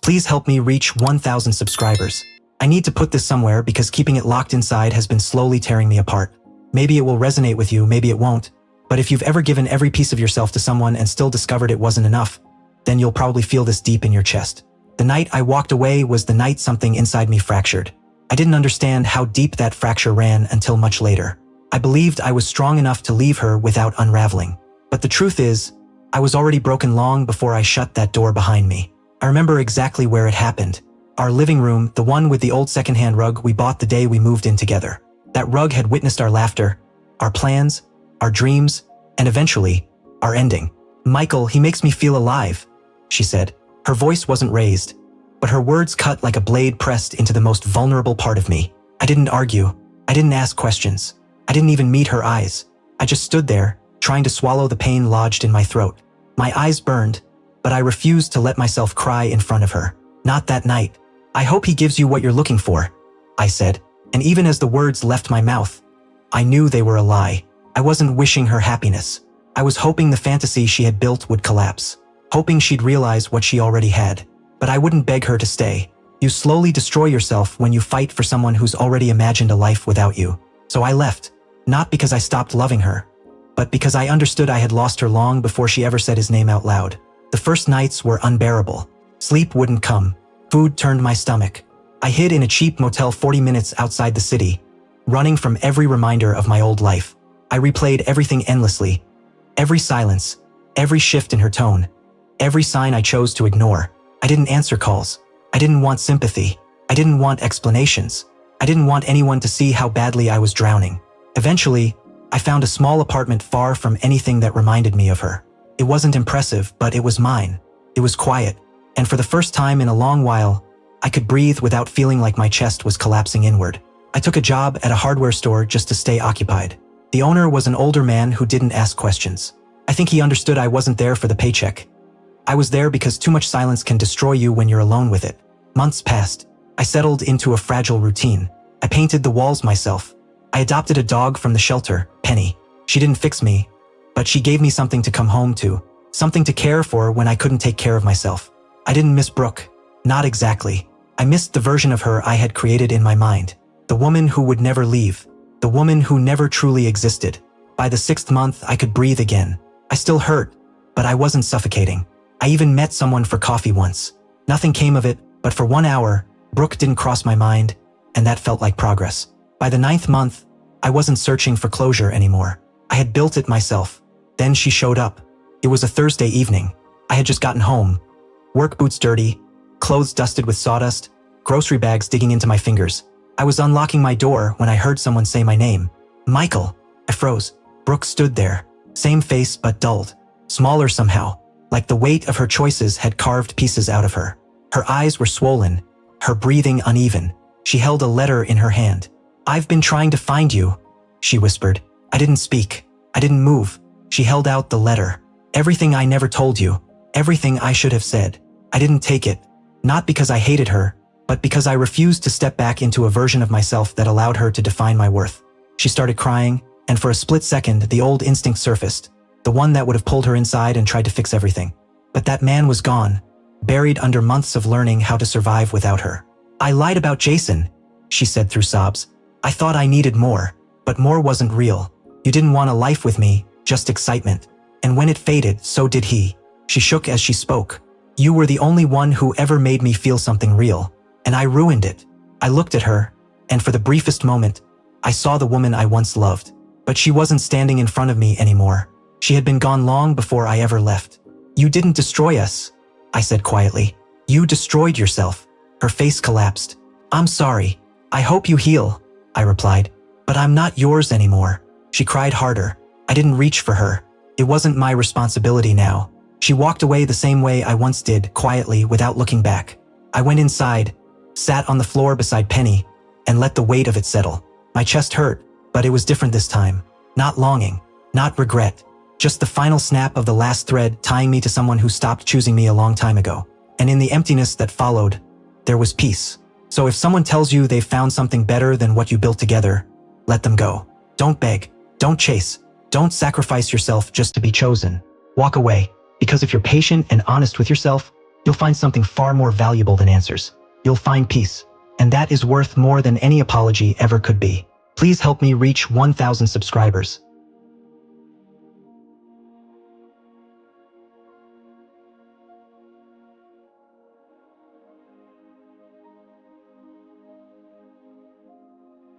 Please help me reach 1,000 subscribers. I need to put this somewhere because keeping it locked inside has been slowly tearing me apart. Maybe it will resonate with you, maybe it won't. But if you've ever given every piece of yourself to someone and still discovered it wasn't enough, then you'll probably feel this deep in your chest. The night I walked away was the night something inside me fractured. I didn't understand how deep that fracture ran until much later. I believed I was strong enough to leave her without unraveling. But the truth is, I was already broken long before I shut that door behind me. I remember exactly where it happened. Our living room, the one with the old secondhand rug we bought the day we moved in together. That rug had witnessed our laughter, our plans, our dreams, and eventually, our ending. "Michael, he makes me feel alive," she said. Her voice wasn't raised, but her words cut like a blade pressed into the most vulnerable part of me. I didn't argue. I didn't ask questions. I didn't even meet her eyes. I just stood there, trying to swallow the pain lodged in my throat. My eyes burned, but I refused to let myself cry in front of her. "Not that night. I hope he gives you what you're looking for," I said, and even as the words left my mouth, I knew they were a lie. I wasn't wishing her happiness. I was hoping the fantasy she had built would collapse, hoping she'd realize what she already had. But I wouldn't beg her to stay. You slowly destroy yourself when you fight for someone who's already imagined a life without you. So I left, not because I stopped loving her, but because I understood I had lost her long before she ever said his name out loud. The first nights were unbearable. Sleep wouldn't come. Food turned my stomach. I hid in a cheap motel 40 minutes outside the city, running from every reminder of my old life. I replayed everything endlessly. Every silence, every shift in her tone, every sign I chose to ignore. I didn't answer calls. I didn't want sympathy. I didn't want explanations. I didn't want anyone to see how badly I was drowning. Eventually, I found a small apartment far from anything that reminded me of her. It wasn't impressive, but it was mine. It was quiet, and for the first time in a long while, I could breathe without feeling like my chest was collapsing inward. I took a job at a hardware store just to stay occupied. The owner was an older man who didn't ask questions. I think he understood I wasn't there for the paycheck. I was there because too much silence can destroy you when you're alone with it. Months passed. I settled into a fragile routine. I painted the walls myself. I adopted a dog from the shelter, Penny. She didn't fix me, but she gave me something to come home to, something to care for when I couldn't take care of myself. I didn't miss Brooke. Not exactly. I missed the version of her I had created in my mind. The woman who would never leave. The woman who never truly existed. By the 6th month, I could breathe again. I still hurt, but I wasn't suffocating. I even met someone for coffee once. Nothing came of it, but for 1 hour, Brooke didn't cross my mind, and that felt like progress. By the 9th month, I wasn't searching for closure anymore. I had built it myself. Then she showed up. It was a Thursday evening. I had just gotten home. Work boots dirty, clothes dusted with sawdust, grocery bags digging into my fingers. I was unlocking my door when I heard someone say my name. "Michael." I froze. Brooke stood there. Same face but dulled. Smaller somehow, like the weight of her choices had carved pieces out of her. Her eyes were swollen, her breathing uneven. She held a letter in her hand. "I've been trying to find you," she whispered. I didn't speak. I didn't move. She held out the letter. Everything I never told you. Everything I should have said. I didn't take it. Not because I hated her, but because I refused to step back into a version of myself that allowed her to define my worth. She started crying, and for a split second, the old instinct surfaced, the one that would have pulled her inside and tried to fix everything. But that man was gone, buried under months of learning how to survive without her. "I lied about Jason," she said through sobs. "I thought I needed more, but more wasn't real. You didn't want a life with me, just excitement. And when it faded, so did he." She shook as she spoke. "You were the only one who ever made me feel something real, and I ruined it." I looked at her, and for the briefest moment, I saw the woman I once loved. But she wasn't standing in front of me anymore. She had been gone long before I ever left. "You didn't destroy us," I said quietly. "You destroyed yourself." Her face collapsed. "I'm sorry. I hope you heal," I replied. "But I'm not yours anymore." She cried harder. I didn't reach for her. It wasn't my responsibility now. She walked away the same way I once did, quietly, without looking back. I went inside, sat on the floor beside Penny, and let the weight of it settle. My chest hurt, but it was different this time. Not longing, not regret, just the final snap of the last thread tying me to someone who stopped choosing me a long time ago. And in the emptiness that followed, there was peace. So if someone tells you they've found something better than what you built together, let them go. Don't beg, don't chase, don't sacrifice yourself just to be chosen. Walk away, because if you're patient and honest with yourself, You'll find something far more valuable than answers. You'll find peace. And that is worth more than any apology ever could be. Please help me reach 1,000 subscribers.